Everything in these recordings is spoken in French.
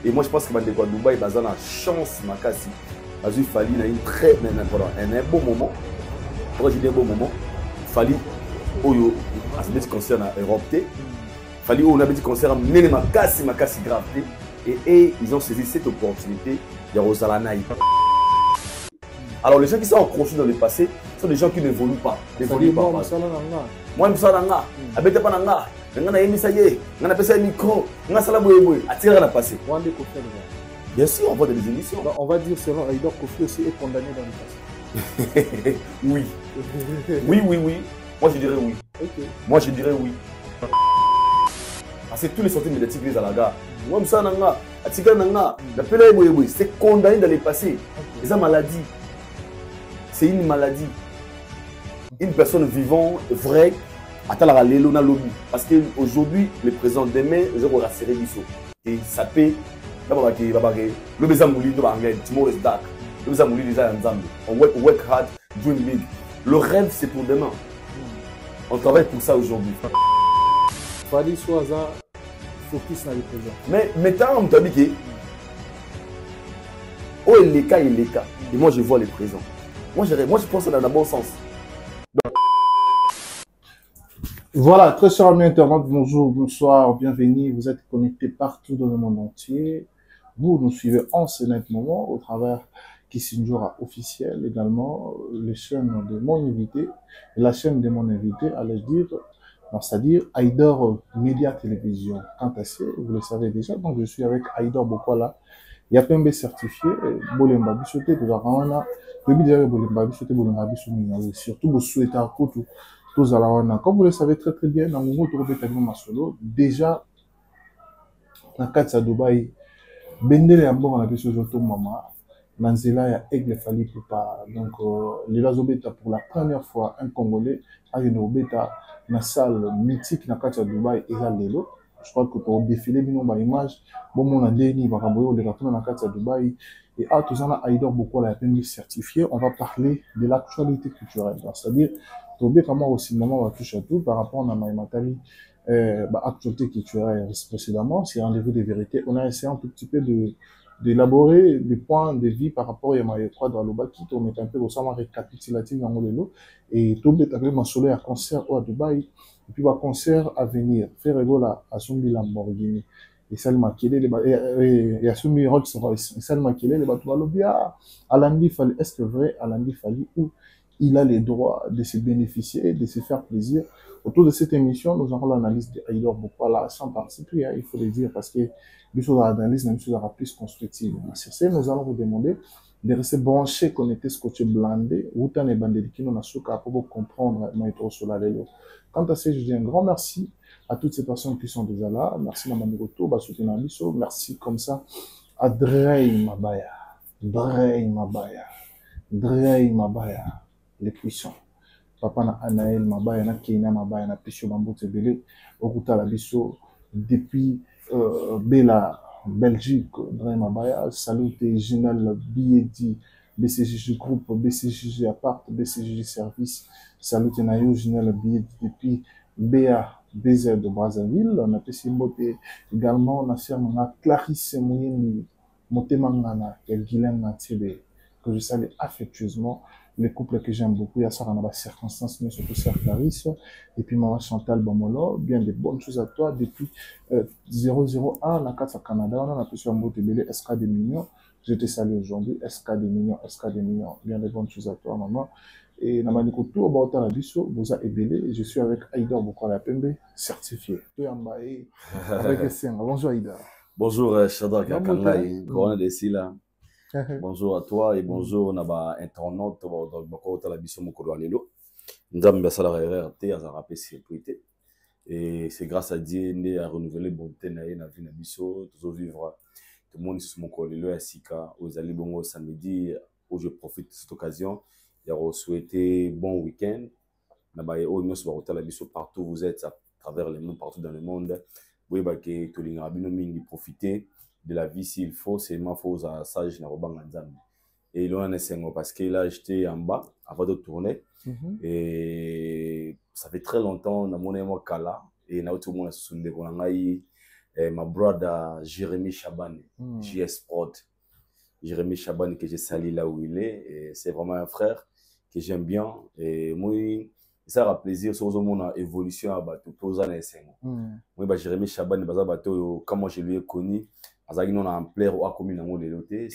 Et moi, je pense que Bandeko à Dubaï, il a une chance, Makasi. Il fallait un bon moment. Pourquoi je dis un bon moment? Il fallait un petit concert en Europe. Il fallait un petit concert en Makasi grave. Et ils ont saisi cette opportunité de Rosalanaï. Alors, les gens qui sont accrochés dans le passé sont des gens qui n'évoluent pas. Moi, je suis là. Abete pas nanga. Nanga na yemisa ye. Nanga na pesa micro. Nanga sala boye boye. Atira na passé. Bien sûr, on voit des émissions. On va dire selon Aïdor Kofi aussi est condamné dans le passé. Oui. Oui. Moi, je dirais oui. Okay. Moi, je dirais oui. Parce que tous les sorties médiatiques les alaga. Moi, je suis là. Atira nanga. La pela boye boye. C'est condamné dans le passé. C'est une maladie. C'est une maladie. Une personne vivante, vraie, attend la lelo na lobby. Parce qu'aujourd'hui, le président demain, je vais rassurer Bissot. Et ça paie. Le bezamouli de Bangladesh, tomorrow is dark. Le bezamouli déjà en Zambie. On work hard, dream big. Le rêve, c'est pour demain. On travaille pour ça aujourd'hui. Fadi Swaza, focus dans le présent. Mais maintenant, on t'a dit que. Oh, il est cas. Et moi, je vois le présent. Moi, je pense dans le bon sens. Donc... Voilà, très chers amis internautes, bonjour, bonsoir, bienvenue. Vous êtes connectés partout dans le monde entier. Vous nous suivez en ce net moment au travers Kissinjora officiel, également les chaînes de mon invité, la chaîne de mon invité, allais-je dire, c'est-à-dire Aïdor Média Télévision. Quant à ça, vous le savez déjà, donc je suis avec Aïdor Bokwala. Il y a PMB certifié, Bolemba Bissoté, tout ça, surtout vous souhaitez un coup tous à la. Comme vous le savez très bien, dans le monde déjà, dans le cadre de Dubaï, Bendele a bon la question de Mama, Nanzela et Aigle Fali Poupa. Donc, les Lazobeta pour la première fois, un Congolais a une obéta dans la salle mythique dans le cadre de Dubaï et Lelo. Je crois que pour défiler, une image, bon, mon Andéni va ramboyer les retours dans le cadre de Dubaï. Et à tout ça, Aïdor Bokwala a été certifié. On va parler de l'actualité culturelle. C'est-à-dire, comment aussi, moment, on va toucher à tout par rapport à Maïmatali. Actualité culturelle précédemment, c'est rendez-vous des vérités. On a essayé un tout petit peu d'élaborer des points de vie par rapport à Maïekwa dans le Baki, on est un peu au sommet récapitulatif dans le lot, et tout le monde a solo un concert à Dubaï, et puis un concert à venir, faire égola à Sumbi Lamborghini, et Salma Kele, et à Sumbi Rolls Royce, et Salma Kele, les bateaux à l'obia, Alandi Fali, est-ce que vrai Alandi Fali, ou il a les droits de se bénéficier, de se faire plaisir. Autour de cette émission, nous aurons l'analyse de Aïdor Bokwala sans participer, il faut le dire, parce que nous sommes dans l'analyse, nous sommes plus constructive. Sur ce, nous allons vous demander de rester branchés, connectés, scotchés, blandés, ou tant les bandés qui nous ont pour comprendre Maïtro Solalelo. Quant à ce, je dis un grand merci à toutes ces personnes qui sont déjà là. Merci à Mamikoto, Basoutina Bisso. Merci comme ça à Drey Mabaya, les puissants. Papa na Anaël Mabaya, na Kenya Mabaya, na Pisho Bambo Tebele, Okuta la Bisso, depuis Bella, Belgique, Drey Mabaya, salut Ginal Biedi, BCJJ Group, BCJJ Apart, BCJJ Service, salut Nayo, Ginal Biedi, depuis BA, BZ de Brazzaville, on a Pessi Mbote, également, on a servi Clarisse Mouyeni, Motemangana, et Guilhem Natebe, que je salue affectueusement. Les couples que j'aime beaucoup, il y a ça dans la circonstance, mais surtout Sœur Clarisse, et puis Maman Chantal Bamolo, bien de bonnes choses à toi, depuis 001, la 4 à Canada, on a pu sur un mot de belé, SK des millions, je te salue aujourd'hui, SK des millions, bien de bonnes choses à toi, maman, et Namani Koutou, Bauta la Bisso, vous a ébélé, je suis avec Aïdor Bokwala Pembe, certifié. Avec Essenga, bonjour Aïdor. Bonjour Shadrach Akangai, Corona de Sila. Bonjour à toi et bonjour Naba internaute dans la biso mokolo alelo. Nzambe basala RRT à rappeler sécurité et c'est grâce à Dieu né à renouveler bonté na vie na biso toujours vivre tout le monde sur mokolo alelo ya sika aux ali bongo samedi où je profite de cette occasion et souhaiter bon week-end Naba et au nyos ba la biso partout vous êtes à travers le monde partout dans le monde oui ba ke to linga bino mingi profiter de la vie s'il faut, c'est ma fausse à sage na robanga nzambe. Et il en est parce qu'il a j'étais en bas avant de tourner et ça fait très longtemps na mon moi kala et na tout le monde se sonde ko ngai ma brother Jérémy Chabani, JS Prod. Jérémy Chabani que j'ai sali là où il est. C'est vraiment un frère que j'aime bien. Et moi, ça a plaisir sur mon évolution à bateau. Moi, Jérémy Chabani, comme moi je lui ai connu, c'est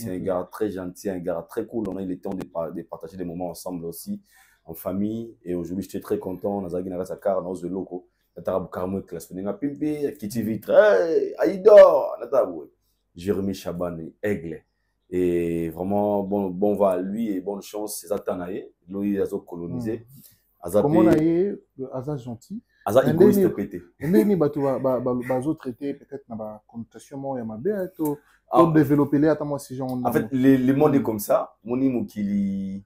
un gars très gentil, un gars très cool. On a eu le temps de partager des moments ensemble aussi, en famille. Et aujourd'hui, j'étais très content. On a eu sa carte dans le loco. Jérémy Chabani, Aigle. Et vraiment, bon va à lui et bonne chance. C'est Zatanaye. Lui, il a colonisé. Comment on a eu Asa gentil? Asa égoïste pété. Mais il va traiter peut-être dans la connotation moi ma bien pour développer les attends si j'en. En fait, le monde est comme ça. Les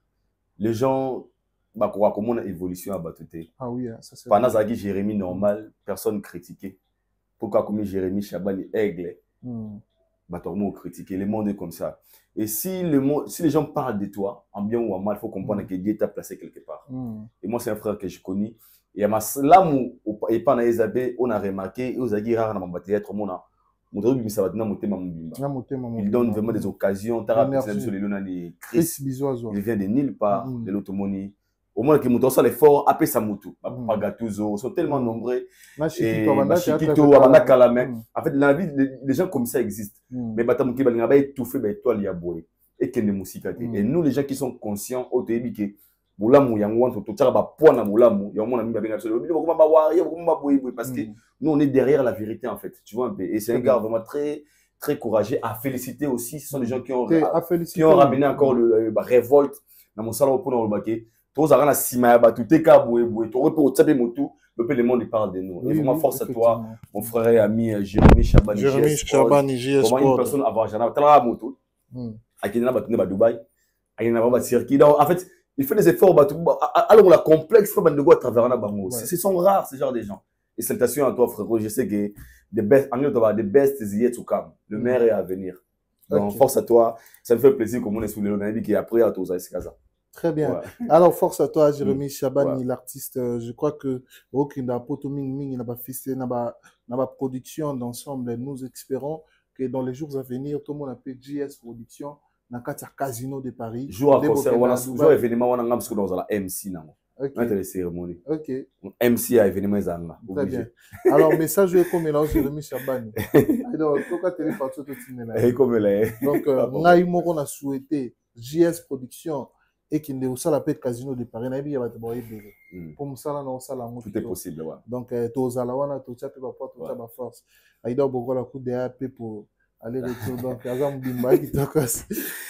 gens bah comment on évolution à Batoté. Ah oui, ça c'est. Pendant Zagi Jérémy normal, personne critiquait. Pourquoi comme Jérémy Chabani Aigle? Bah tout le monde critiquait. Le monde est comme ça. Et si les gens parlent de toi, en bien ou en mal, il faut comprendre que Dieu t'a placé quelque part. Et moi, c'est un frère que je connais. Et là où et pendant Isabelle, on a remarqué, il donne vraiment des occasions. Chris, il vient de nulle part, de l'automoni. Au moins, il ça l'effort, après ça moutou. Ils sont tellement nombreux. En fait, dans la vie, les gens comme ça existent. Mais il y a étouffé, et nous, les gens qui sont conscients, au début, que parce que nous, on est derrière la vérité, en fait. Tu vois un peu. Et c'est un gars vraiment très, très courageux à féliciter aussi. Ce sont des gens qui ont ramené encore le révolte dans mon salon pour nous remarquer. Tous les gens qui le monde parle de nous. Et vraiment, force à toi, mon frère et ami Jérémy Chabani. Jérémy Chabani, JS Sport. Comment une personne avoir un moto, en fait, il fait des efforts. Alors, on a complexe, à travers un bango. Ce sont rares, ce genre de gens. Et salutations à toi, frère. Je sais que the best is yet to come. Le meilleur est à venir. Donc, force à toi. Ça me fait plaisir comme on est sous les lois qui après à tous à Escaza. Très bien. Alors, force à toi, Jérémy Chabani, l'artiste. Je crois que n'a pas production d'ensemble. Nous espérons que dans les jours à venir, tout le monde appelle JS Production. Dans le Casino de Paris. Jour à concert, jour événement, on a un MC. La cérémonie. Ok. MC à événement, très bien. Alors, message est comme mélange Jérémy Chabani. Donc, on a souhaité JS Production et qu'il ne soit la paix de Casino de Paris. Pour nous, tout est possible. Donc, tout ça, force. Il doit beaucoup la coup de AP pour. Allez, retour, donc,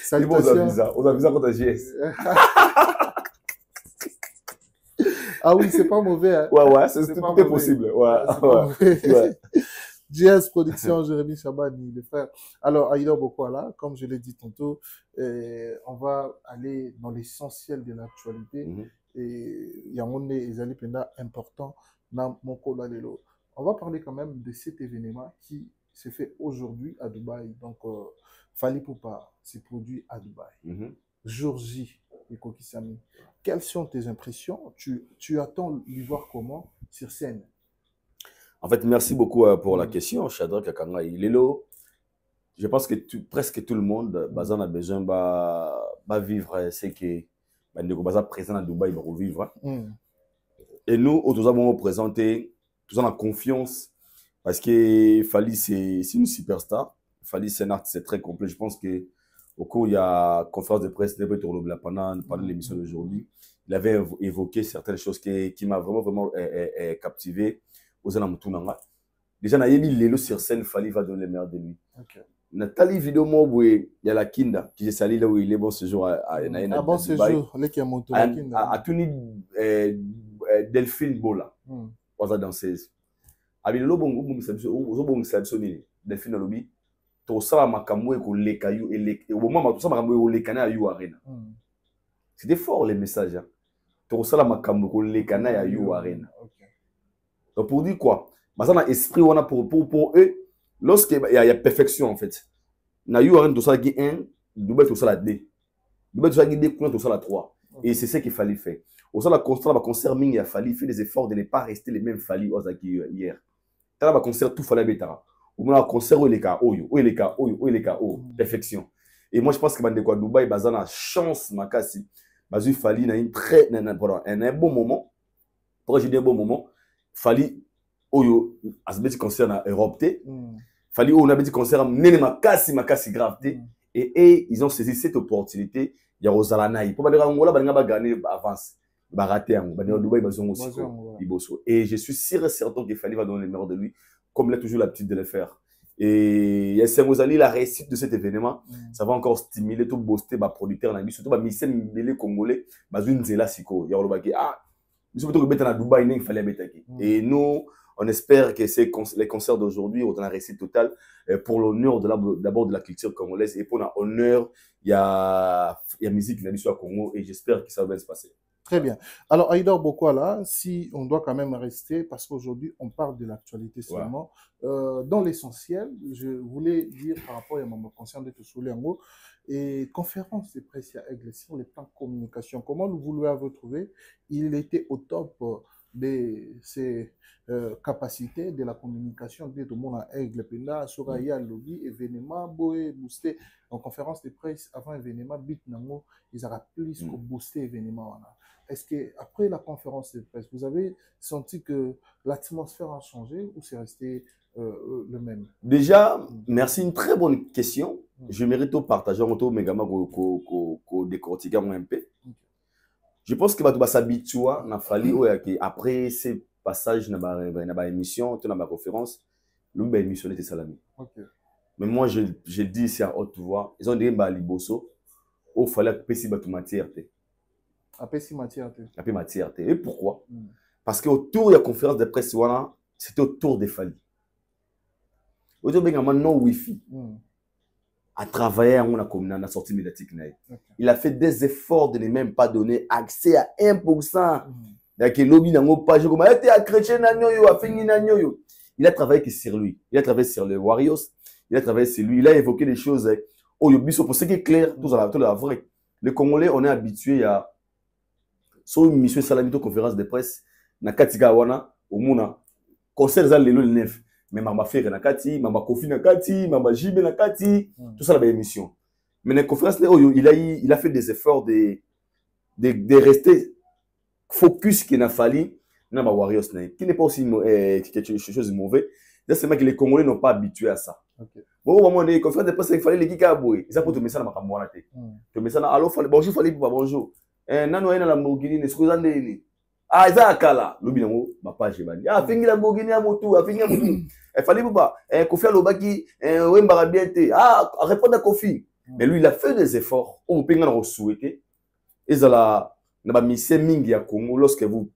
salutations. On a visa contre JS. Ah oui, c'est pas mauvais. Hein. Ouais, tout est possible. Ouais. JS Production, Jérémy Chabani, le frère. Alors, Aïda Bokwala, comme je l'ai dit tantôt, on va aller dans l'essentiel de l'actualité. Et il y a un important dans mon Kolalelo. On va parler quand même de cet événement qui s'est fait aujourd'hui à Dubaï. Donc, Fally Ipupa s'est produit à Dubaï. Jour J, et Kokisami. Quelles sont tes impressions? Tu attends lui voir comment sur scène? En fait, merci beaucoup pour la question, Shadrach Akanga. Je pense que presque tout le monde a besoin de vivre ce que nous présent à Dubaï pour vivre. Et nous, nous avons présenté, nous avons confiance. Parce que Fally, c'est une superstar. Fally, c'est un artiste très complet. Je pense qu'au cours, il y a conférence de presse pendant l'émission d'aujourd'hui. Il avait évoqué certaines choses qui m'ont vraiment captivé. Déjà, il sur scène, Fally va donner le meilleur de lui. Nathalie vidéo où il y a la Kinda qui est sali là où il est bon ce jour à bon ce jour les qui a monté la Kinda à Tuni Delphine Bola aux danseuses abi le bongo bongo sabsoni Delphine lobi to sala makambo ko leka yu et au moment où ça makambo leka na yu arena c'était fort les messages to sala makambo ko leka na yu arena donc pour dire quoi bazana esprit on a pour eux lorsqu'il y a perfection en fait na yu arena to sala qui 1 double to sala 2 double to sala qui 2 to sala 3 et c'est ce qu'il fallait faire au sala constant concert ming il a fallu faire des efforts de ne pas rester les mêmes Fally hier là concert tout fallait betara Ou un concert où il est oyo, où il est oyo, où il est perfection. Et moi je pense que Bandeko à Dubaï, bazan a chance makasi. Bazu fali na une très un bon moment. Pourquoi je dis un bon moment? Fali oyo asbeti concert na Europe té. Fali on a petit concert nene makasi grave té. Et ils ont saisi cette opportunité. Il y a Rosalanaï. Pour dire Angola, Balinga va gagner avance. Va rater un Balinga Dubaï, ils ont aussi. Et je suis sûr et certain qu'il fallait va donner le meilleur de lui, comme il a toujours l'habitude de le faire. Et Yassine Mozali, la réussite de cet événement, ça va encore stimuler tout booster les producteurs, surtout les Congolais, Bazunzela Siko. Il y a le ah, je suis plutôt à Dubaï, il fallait mettre. Et nous, on espère que les concerts d'aujourd'hui ont une réussite totale pour l'honneur d'abord de la culture congolaise et pour l'honneur, il y a musique qui est au Congo et j'espère que ça va bien se passer. Très bien. Alors, Aïdor Bokwala, si on doit quand même rester, parce qu'aujourd'hui, on parle de l'actualité seulement, dans l'essentiel, je voulais dire par rapport à mon concerne de Souliango, et conférence de presse à Aigle, sur les plans de communication, comment vous l'avez trouvé? Il était au top de ses capacités de la communication de tout le monde à Aigle, Penda, Soraya, Lobby, événement, Boé, boosté, en conférence de presse avant événement, Bit Nango, ils auraient plus que boosté événement. Est-ce qu'après la conférence de presse, vous avez senti que l'atmosphère a changé ou c'est resté le même? Déjà, merci, une très bonne question. Je mérite de partager un peu mes gamins qu'on décortique un peu. Je pense que va s'habituer à fallu après ces passages dans ma émission, dans ma conférence, l'une émission était salami. Mais moi, je dis ici à haute voix, ils ont dit que Liboso, il fallait que si matière. Matière. Et pourquoi? Parce qu'autour de la conférence de presse, c'était autour des Fali. Autour de non Wi-Fi. À travailler dans la sortie médiatique. Il a fait des efforts de ne même pas donner accès à 1%. Il a travaillé sur lui. Il a travaillé sur les Warriors. Il a travaillé sur lui. Il a évoqué des choses. Pour ce qui est clair, tout la vrai. Les Congolais, on est habitués à sur une mission salamito conférence de presse na katika wana omuna concert za lelo le 9 mais mama faire na kati mama kofi na kati mama jibe na kati tout ça la émission mais la conférence là il a fait des efforts de rester focus qu'il n'a fallu na ma warriors qui n'est pas aussi quelque chose de mauvais c'est seulement que les Congolais n'ont pas habitué à ça. Bon au moment des conférences de presse il fallait les kika boy ils a pour te mettre ça na makambo wana te te mettre ça na allo bonjour fallait bonjour nano ina Lamborghini ne sikuza ndeni eza akala lobi nango ba page bani fingi Lamborghini ya motu fingi motu fallait pas Kofi alobaki wemba bien te répondre à Kofi mais lui il a fait des efforts on peut ngana souhaiter ezala na ba mise mingi ya Congo lorsque vous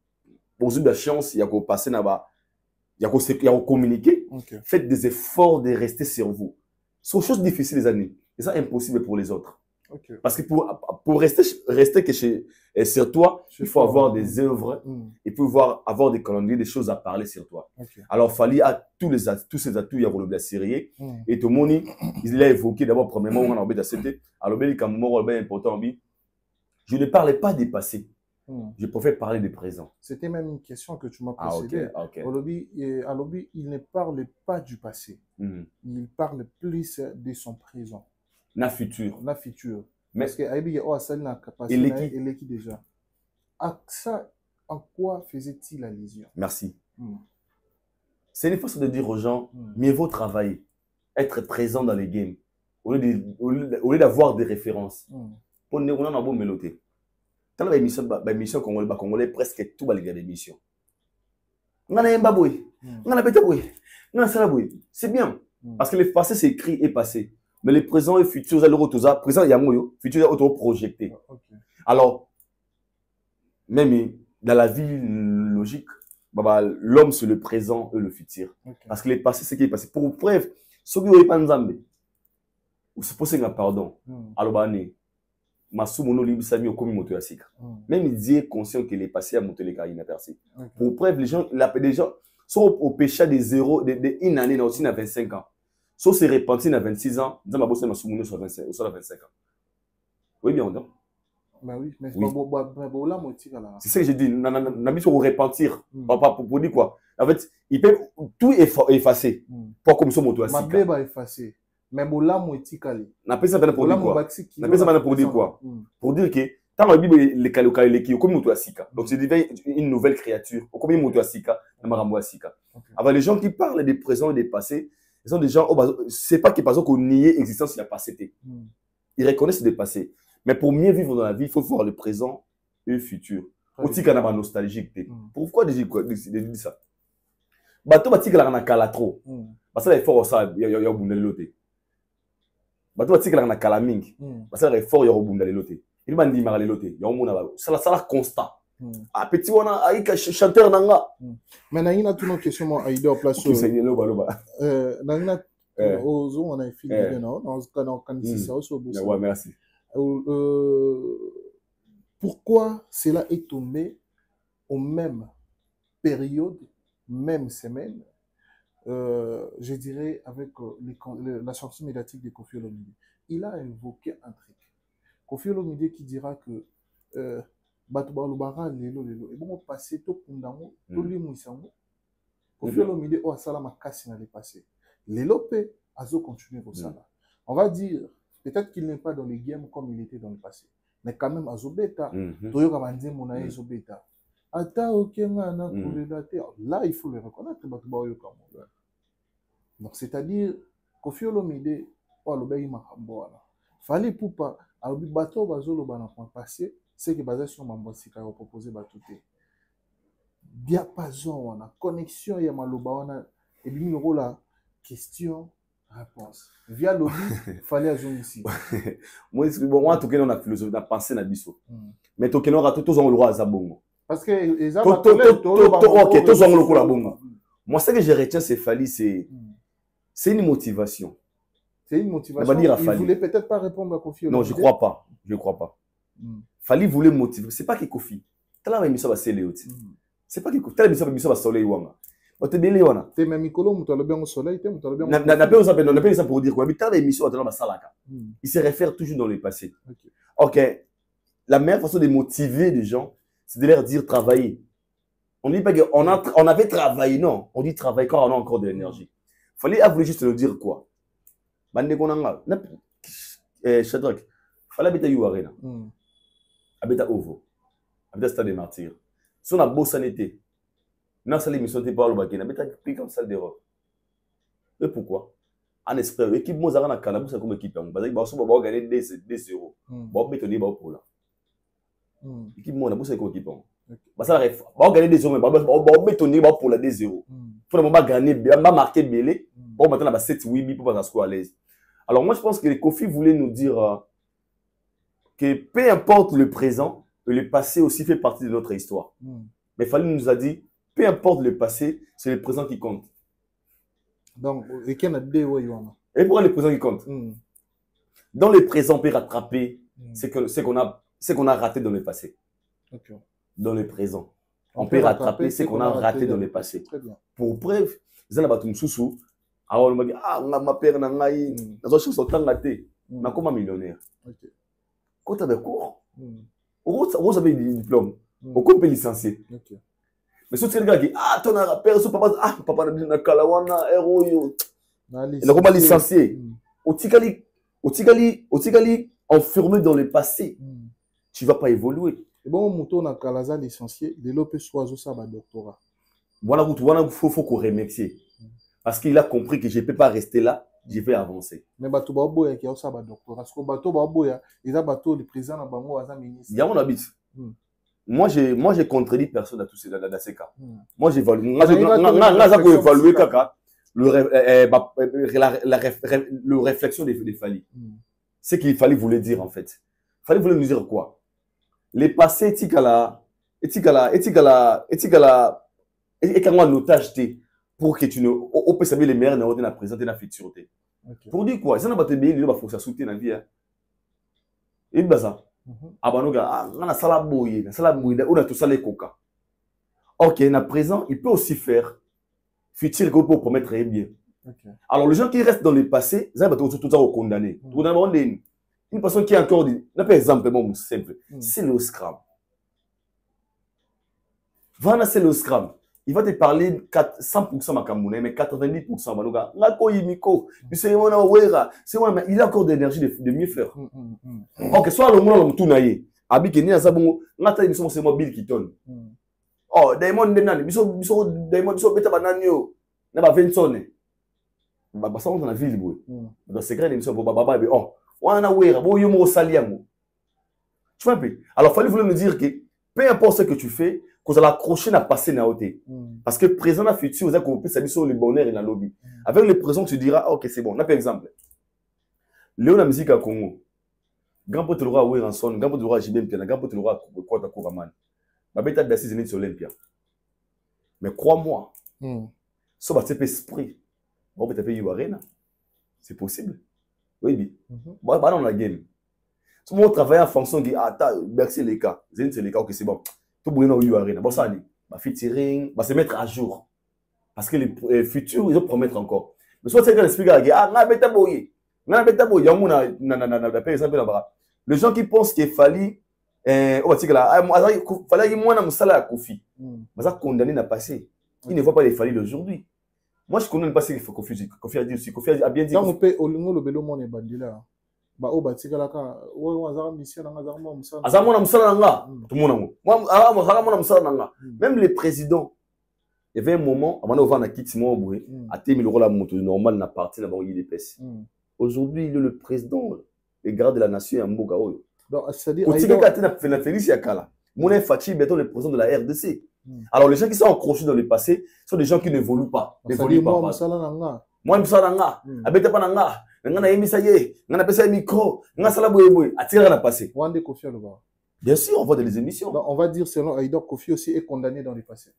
avez la chance ya ko passer na ba ya ko communiquer faites des efforts de rester sur vous c'est une chose difficile les amis et ça impossible pour les autres. Parce que pour rester sur toi, il faut avoir des œuvres et pouvoir avoir des calendriers, des choses à parler sur toi. Alors, Fali a tous ces atouts, il y a le Syrie et tout le monde, il a évoqué d'abord, premièrement, on a oublié d'accepter. Alors, il y a un mot important. Je ne parlais pas des passés. Je préfère parler du présent. C'était même une question que tu m'as posée. Alobi, il ne parle pas du passé. Il parle plus de son présent. Na futur. Mais parce que Aïbi a capacité et qui déjà. À ça, en quoi faisait-il allusion? Merci. C'est une façon de dire aux gens, mieux vaut travailler, être présent dans les games, au lieu d'avoir des références. Pour nous, on a un bon mélodie. Dans l'émission congolais, presque tout va les émissions. On a un baboué, on a un pétaboué, on a un salaboué. C'est bien. Parce que le passé, c'est écrit et passé. Mais le présent et futur, présent, il y a moyo, futur, il y a auto-projeté. Alors, même dans la vie logique, l'homme, c'est le présent et le futur. Parce que le passé, c'est ce qui est passé. Pour preuve, ce qui est pas nzambe, ou c'est pour ça que pardon, alors, Masumono Libsami au commis moto asika. Même il dit conscient qu'il est passé à monter les carrières inaperçues. Pour preuve, les gens sont au péché des zéros, une année, aussi à 25 ans. Sauf c'est repenti à 26 ans, dans ma bosse, ma soumoune sur 25 ans. Oui, bien, non? Bah oui, mais c'est ce que j'ai dit, n'a mis sur repentir. Pour dire quoi? En fait, il peut tout effacer. Pas comme ça, moto à ma bébé effacer. Mais bola moitikali. N'a pas ça pour dire quoi? N'a pas ça pour dire quoi? Pour dire que tant la Bible les calocales qui comme moto à sika. Donc c'est devient une nouvelle créature. Comme moto à sika, na marambo à sika. Avant les gens qui parlent des présents et des passés, ils sont des gens c'est pas que par exemple qu'on nie l'existence il a passé. Ils reconnaissent le passé. Mais pour mieux vivre dans la vie, il faut voir le présent et le futur. Aussi qu'on a nostalgique. Pourquoi dire ça? Bateau batika la na kala trop. Parce que l'effort ça il y a bundel loté. Bateau batika la na kala mingi. Parce que l'effort il y a bundel loté. Il m'a dit marale loté. Il y a mona ba. Ça la constant. Ah petit wana aika chanteur nanga. Mais na ina tout nos questions moi Aïda en place. C'est loba. Na ina ozo on a filmé non on candidat ça aussi au bout. Ouais merci. Pourquoi cela est tombé aux mêmes périodes, même semaine, je dirais avec la sortie médiatique de Koffi Olomide. Il a évoqué un truc. Koffi Olomide qui dira que Batouba Lubara, lelo, et bon, passer tout Kundango, tout l'imouissango. Koffi Olomide, oh, ça m'a cassé dans le passé. Lelo pe, azo continue pour ça. On va dire, peut-être qu'il n'est pas dans les games comme il était dans le passé. Mais quand même, azo beta, toyo kamandi monaye azo beta. Ata okenga na kulela. Là, il faut le reconnaître. Donc, c'est-à-dire, Koffi Olomide, oh, le bayi makambo. Fallait pour pas, alors bateau bazolo bana point passé, c'est que basé sur ma boîte sika proposé batouté. Diapason wana, connexion ya maloba wana, et bien le rôle là, question réponse. Via lobby, fallait azon ici. Moi, en tout cas, on a philosophie, on a pensé na biso. Mais to keno rato tous on le roi zabongo. Parce que les gens ok, tous on le la bongo. Moi, ce que je retiens, c'est Fally, c'est une motivation. C'est une motivation. Il ne voulait peut-être pas répondre à Koffi Olomide. Non, je ne crois pas. Je ne crois pas. Fally voulait motiver. Ce n'est pas que Koffi. Tu as émission à Soleil. Ce n'est pas que Koffi. Tu as émission à Soleil. Tu as bien wana. Tu as même Mikolo, tu as bien au soleil. Tu as bien. On appelle ça pour dire quoi. Mais tu as émission à Salaka. Il se réfère toujours dans le passé. Ok. La meilleure façon de motiver les gens, c'est de leur dire travailler. On ne dit pas qu'on avait travaillé, non. On dit travailler quand on a encore de l'énergie. Fally a voulu juste nous dire quoi. Bande konanga. Shadrach. Fally habite Arena. Habite Ovo. Habite Stade des Martyrs. Si on a beau sanité, non, ça l'émission n'était pas le bac. Habite pris comme salle d'erreur. Et pourquoi? En esprit, l'équipe Mozart a Calabou, c'est comme équipe. Parce que on va gagner des euros. On va bétonner pour là. L'équipe Mozart, c'est comme équipe. On va gagner des euros, on va bétonner pour la 2 euros. Pour le moment, gagner, on va marquer Bélé. Bon, maintenant, on va 7-8 pour passer à l'aise. Alors, moi, je pense que les Koffi voulaient nous dire que peu importe le présent, le passé aussi fait partie de notre histoire. Mais Fally nous a dit, peu importe le passé, c'est le présent qui compte. Donc, et qu'il y en a deux, et pourquoi le présent qui compte? Dans le présent, on peut rattraper ce qu'on a raté dans le passé. Dans le présent. On peut rattraper ce qu'on a raté dans le passé. Pour preuve, ils ont battu Moussou. Alors, on m'a dit, ma père n'a pas eu. Dans une chose, on a été comme un millionnaire. Quand tu as des cours, on a des diplômes. On peut licencier. Mais si tu regardes, ton père, papa n'a kalawana, héros. Il a comment licencier. Otikali, enfermé dans le passé. Tu ne vas pas évoluer. Et bon, mouton na kalaza licencié, de l'opé soiseau ça va doctorat. Voilà, il faut qu'on remercie. Parce qu'il a compris que je ne peux pas rester là, je vais avancer. Mais bateau baboya qui a ça va doctorat. Parce que bateau baboya, il a bateau le président na bango aza ministre. Il y a mon habit. Moi, j'ai contredit personne dans tous ces cas. Moi, j'évalue. Moi, j'ai évalué kaka le réflexion des Fally. C'est qu'il fallait voulait dire en fait. Il fallait voulait nous dire quoi? Les passés etikala et quand on notage pour que tu ne on peut savoir les meilleurs dans la présente et la future. Pour dire quoi? Ça n'a pas été bien, il va faut ça soutenir la vie. Et bien ça. Abanoga, on a salaboye, on a tout ça les coca. Ok, na présent, il peut aussi faire futur pour promettre bien. Alors les gens qui restent dans le passé, ils vont tout ça au condamné. Une personne qui est encore dit, par exemple, simple, c'est le scrum. Voilà, c'est le scrum. il va te parler 100% Makambouna, mais 90% Manoga. Il a encore d'énergie de mieux faire. Ok, soit le monde a tout naïe. Abik ni azabongo, ngata émission c'est moi Bill Keaton. Oh, Diamond Denan, Diamond biso beta bananio, na ba Vincent. Ba ça on a ville boy. Dans secret d'émission baba oh, wana wera, bo yo mo saliamo. Tu vois un peu. Alors fallait vouloir me dire que peu importe ce que tu fais, que vous allez accrocher à passer na côté. Parce que présent et futur, vous avez compris ça sur le bonheur et la lobby. Avec le présent, tu diras OK, c'est bon. On a par exemple Léon la musique à Congo. Grand pote le roi Weranson, grand pote le roi Jibem Piana, grand pote le roi Kota Kouraman. Ma bête a d'assise née sur l'Olympia. Mais crois-moi, ça va être esprit. Bon, tu peux arena. C'est possible. Oui, oui. Bon, dans la game. Tout le monde travaille en fonction de bercer les cas. C'est les cas, ok, c'est bon. Tout le monde a arena. Bon, ça, va featuring, va se mettre à jour. Parce que les futurs, ils vont promettre encore. Mais soit c'est quand l'explique à la ah, bête à boyer. Les gens qui pensent qu'il fallait moins à Kofi, mais condamné n'a passé. Il ne voit pas les failles d'aujourd'hui. Moi je connais pas ce qu'il faut Kofi a dit aussi. Kofi a bien dit. Quand on peut au lingo le belo mon est bandila. Bah au batika la ka o azara mission na azara mo musala. Azara mo musala nga. Tout le monde. Moi azara mo musala nga. Même les présidents. Il y avait un moment, avant de voir na kit mo boué, a témi le rôle à moto normal na parti na ba yi d'épaisse. Aujourd'hui, il est le président, le garde de la nation à Mboga. Donc, c'est-à-dire. Quand il a Félix Yakala, Mouné Fachi, béton le président de la RDC. Alors, les gens qui sont accrochés dans le passé sont des gens qui n'évoluent pas. Moi, je suis là. Abeta Pananga, Nana Emisaye, Nana Pesa Micro, Nana Salaboué, Atira la passé. Bien sûr, on voit des émissions. Donc, on va dire, selon Aïdor, Kofi aussi est condamné dans le passé.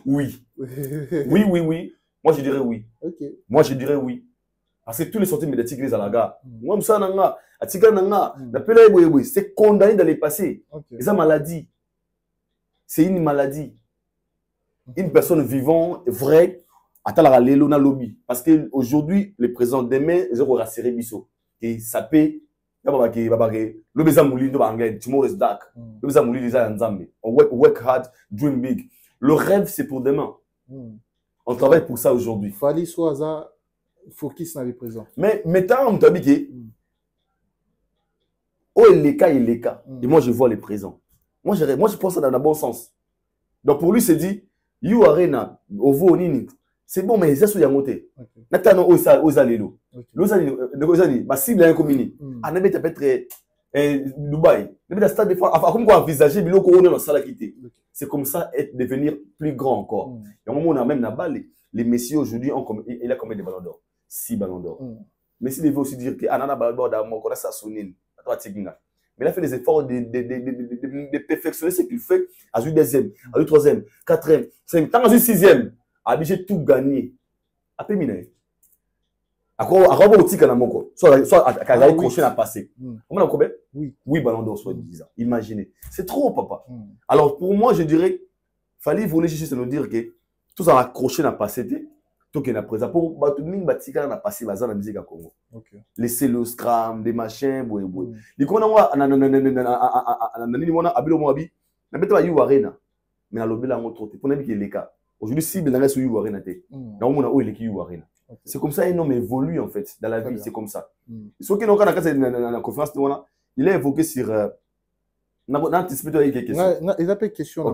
Oui. Oui. Moi, je dirais oui. Okay. Moi, je dirais oui. Parce que tous les sorties médiatiques, les alaga. Moi, je suis c'est condamné dans les passés. C'est une maladie. C'est une maladie. Une personne vivante, vraie, attend la lelo na lobby. Parce qu'aujourd'hui, le président demain, ils ont rassuré Bisso. Et ça paie. Le beza mouli de anglais, tomorrow is dark. Le beza mouli déjà en Zambie. On work hard, dream big. Le rêve, c'est pour demain. On travaille pour ça aujourd'hui. Fali soit focus dans le présent. Mais maintenant, on t'a dit que oh, il est cas. Et moi, je vois le présent. Moi, je pense ça dans le bon sens. Donc, pour lui, c'est dit, you arena, ovo nini. C'est bon, mais c'est ça, il y a monté. Maintenant, Ozalelo. L'Ozali, ma cible est un communis. Ah, ne peut-être Dubaï. Ne peut-être stade de fois. Comme quoi envisager, mais on est dans ça quitter. C'est comme ça, devenir plus grand encore. Et au moment où on a même les messieurs aujourd'hui, il a combien de ballons d'or? 6 ballons d'or. Mais s'il veut aussi dire que Anana ballon d'or d'amour, qu'on a ça sonné. Mais il a fait des efforts de perfectionner ce qu'il fait. À lui deuxième, à lui troisième, quatrième, cinquième, tant à lui sixième. A obligé tout gagner. À peu près. À quoi au tic à la moko. Soit à la prochaine à passer. On a combien? Oui, ballon d'or, soit disant. Imaginez. C'est trop, papa. Alors pour moi, je dirais, fallait voler juste nous dire que tout ça accroché à passer. Tout qui est à présent. Pour tout le monde, batika na passé bazar la musique à Congo. Laisser le scram, des machins, boy. Du coup, on a abilo moabi. Na beta yu arena. Mais na lobela mo troté. Pour n'abi qui est les cas. Aujourd'hui, si il y a eu arena, c'est comme ça un homme évolue en fait dans la vie, c'est comme ça. Ce qui est dans la conférence, il a évoqué sur. Il a quelques questions. Il a quelques questions.